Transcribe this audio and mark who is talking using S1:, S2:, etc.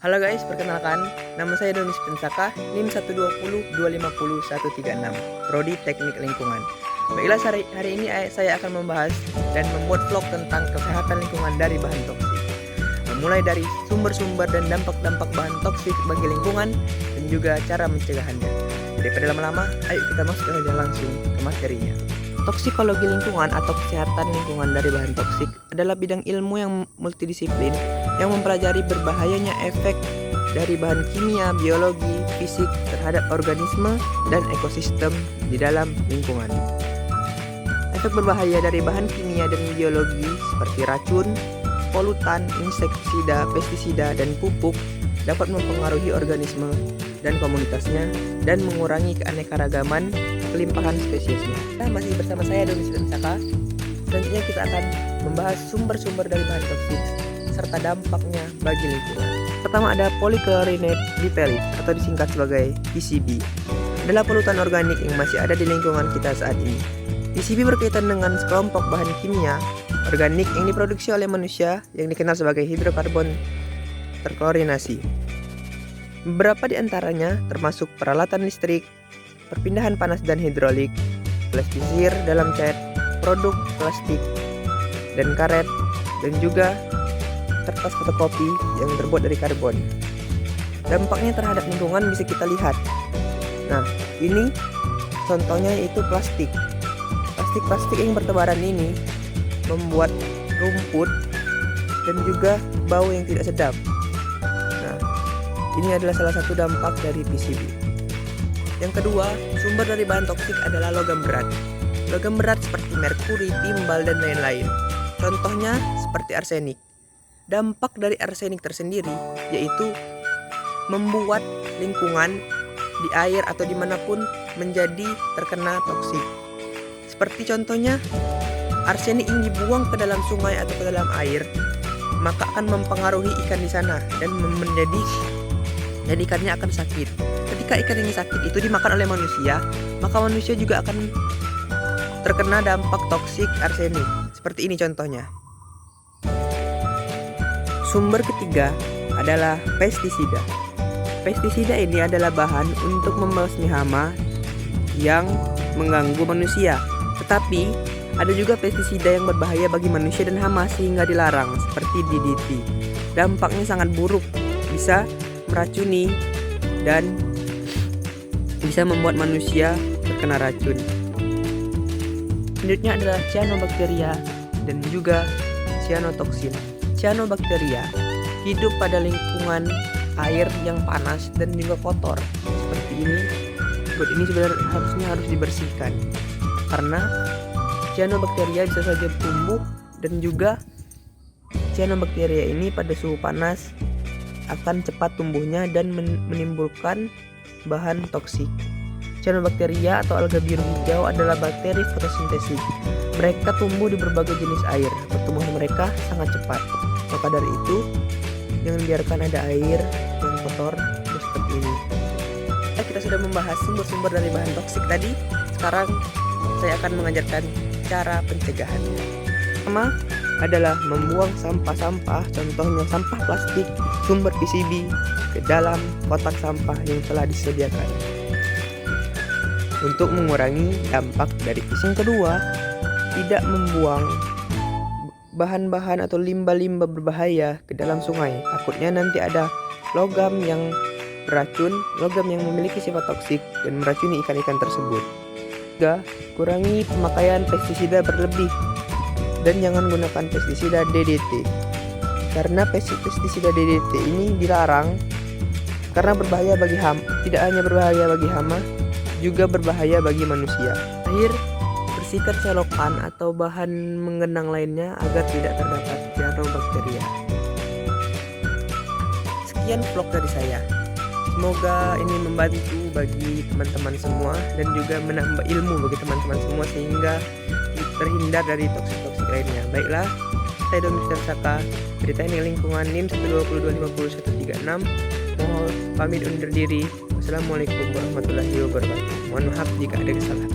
S1: Halo guys, perkenalkan, nama saya Doni Spensaka, NIM 120250136, Prodi Teknik Lingkungan. Baiklah, hari ini saya akan membahas dan membuat vlog tentang kesehatan lingkungan dari bahan toksik. Mulai dari sumber-sumber dan dampak-dampak bahan toksik bagi lingkungan dan juga cara mencegahannya. Daripada lama-lama, ayo kita masuk saja langsung ke materinya. Toksikologi lingkungan atau kesehatan lingkungan dari bahan toksik adalah bidang ilmu yang multidisiplin yang mempelajari berbahayanya efek dari bahan kimia, biologi, fisik terhadap organisme dan ekosistem di dalam lingkungan. Efek berbahaya dari bahan kimia dan biologi seperti racun, polutan, insektisida, pestisida, dan pupuk dapat mempengaruhi organisme dan komunitasnya dan mengurangi keanekaragaman kelimpahan spesiesnya. Masih bersama saya Doni Spensaka. Selanjutnya kita akan membahas sumber-sumber dari bahan toksik serta dampaknya bagi lingkungan. Pertama ada polychlorinated biphenyl atau disingkat sebagai PCB. Adalah polutan organik yang masih ada di lingkungan kita saat ini. PCB berkaitan dengan sekelompok bahan kimia organik yang diproduksi oleh manusia yang dikenal sebagai hidrokarbon terklorinasi. Beberapa di antaranya termasuk peralatan listrik, perpindahan panas dan hidrolik, plastisir dalam cat, produk plastik dan karet, dan juga kertas fotokopi yang terbuat dari karbon. Dampaknya terhadap lingkungan bisa kita lihat. Nah, ini contohnya yaitu plastik. Plastik yang bertebaran ini membuat rumput dan juga bau yang tidak sedap. Nah, ini adalah salah satu dampak dari PCB. Yang kedua, sumber dari bahan toksik adalah logam berat. Logam berat seperti merkuri, timbal, dan lain-lain. Contohnya seperti arsenik. Dampak dari arsenik tersendiri yaitu membuat lingkungan di air atau dimanapun menjadi terkena toksik. Seperti contohnya, arsenik yang dibuang ke dalam sungai atau ke dalam air, maka akan mempengaruhi ikan di sana dan dan ikannya akan sakit. Ketika ikan ini sakit itu dimakan oleh manusia, maka manusia juga akan terkena dampak toksik arsenik. Seperti ini contohnya. Sumber ketiga adalah pestisida. Pestisida ini adalah bahan untuk membasmi hama yang mengganggu manusia. Tetapi ada juga pestisida yang berbahaya bagi manusia dan hama sehingga dilarang, seperti DDT. Dampaknya sangat buruk, bisa meracuni dan bisa membuat manusia terkena racun. Selanjutnya adalah cyanobacteria dan juga cyanotoksin. Cyanobacteria hidup pada lingkungan air yang panas dan juga kotor seperti ini. Ini sebenarnya harus dibersihkan karena cyanobacteria bisa saja tumbuh dan juga cyanobacteria ini pada suhu panas akan cepat tumbuhnya dan menimbulkan bahan toksik. Cyanobacteria atau alga biru hijau adalah bakteri fotosintesis. Mereka tumbuh di berbagai jenis air. Pertumbuhan mereka sangat cepat. Maka dari itu, jangan biarkan ada air yang kotor seperti ini. Kita sudah membahas sumber-sumber dari bahan toksik tadi. Sekarang saya akan mengajarkan cara pencegahannya. Pertama adalah membuang sampah-sampah, contohnya sampah plastik, sumber PCB ke dalam kotak sampah yang telah disediakan untuk mengurangi dampak dari itu. Yang kedua, tidak membuang bahan-bahan atau limbah-limbah berbahaya ke dalam sungai. Takutnya nanti ada logam yang beracun, logam yang memiliki sifat toksik dan meracuni ikan-ikan tersebut. Ketiga, kurangi pemakaian pestisida berlebih dan jangan gunakan pestisida DDT. Karena pestisida DDT ini dilarang karena berbahaya bagi hama. Tidak hanya berbahaya bagi hama, juga berbahaya bagi manusia. Akhir, bersihkan selokan atau bahan menggenang lainnya agar tidak terdapat cyanobacteria. Sekian vlog dari saya. Semoga ini membantu bagi teman-teman semua dan juga menambah ilmu bagi teman-teman semua sehingga terhindar dari toksik-toksik lainnya. Baiklah, saya Doni Spensaka dari Teknik Lingkungan NIM 120250136. Mohon pamit undur diri. Wassalamualaikum warahmatullahi wabarakatuh. Mohon maaf jika ada kesalahan.